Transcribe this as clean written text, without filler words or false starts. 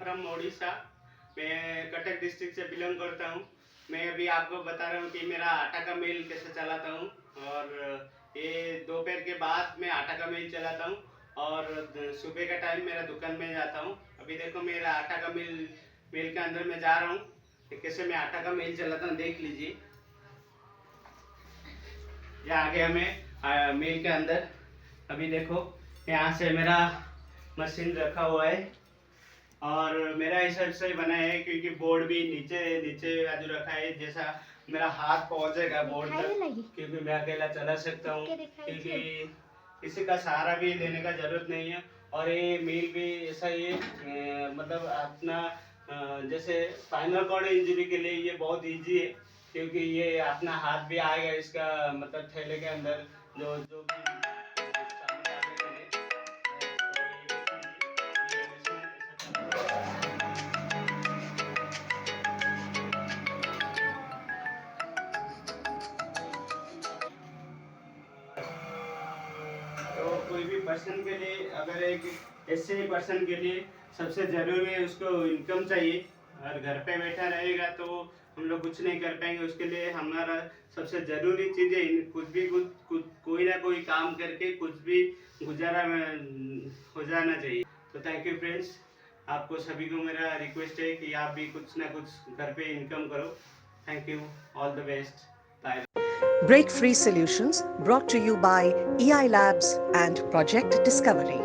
From Odisha. मैं Cuttack district से belong करता हूँ। मैं अभी आपको बता रहा हूँ कि मेरा आटा का मिल कैसे चलाता हूँ। और ये दोपहर के बाद मैं आटा का मिल चलाता हूँ और सुबह का टाइम मेरा दुकान में जाता हूँ। अभी देखो मेरा आटा का मिल मिल के अंदर मैं जा रहा हूँ। कैसे मैं आटा का मिल चलाता हूँ देख लीजिए। ये आ गया मैं मिल के अंदर। अभी देखो यहाँ से मेरा मशीन रखा हुआ है और मेरा हिसाब से बना है क्योंकि बोर्ड भी नीचे नीचे बाजू रखा है, जैसा मेरा हाथ पहुंचेगा बोर्ड तक, क्योंकि मैं अकेला चला सकता हूँ, क्योंकि किसी का सहारा भी लेने का जरूरत नहीं है। और ये मील भी ऐसा ही है, मतलब अपना जैसे स्पाइनल कॉर्ड इंजरी के लिए ये बहुत इजी है, क्योंकि ये अपना हाथ भी आएगा इसका मतलब थैले के अंदर जो जो भी सामान डालने के लिए। तो ये मशीन ऐसा चलता है। तो कोई भी पर्सन के लिए, अगर एक ऐसे पर्सन के लिए सबसे ज़रूरी है उसको इनकम चाहिए। और घर पे बैठा रहेगा तो हम लोग कुछ नहीं कर पाएंगे। उसके लिए हमारा सबसे ज़रूरी चीज़ है कुछ भी कुछ कोई ना कोई काम करके कुछ भी गुजारा हो जाना चाहिए। तो थैंक यू फ्रेंड्स, आपको सभी को मेरा रिक्वेस्ट है कि आप भी कुछ ना कुछ घर पे इनकम करो। Thank you, all the best, bye. Break Free Solutions brought to you by EI Labs and Project Discovery.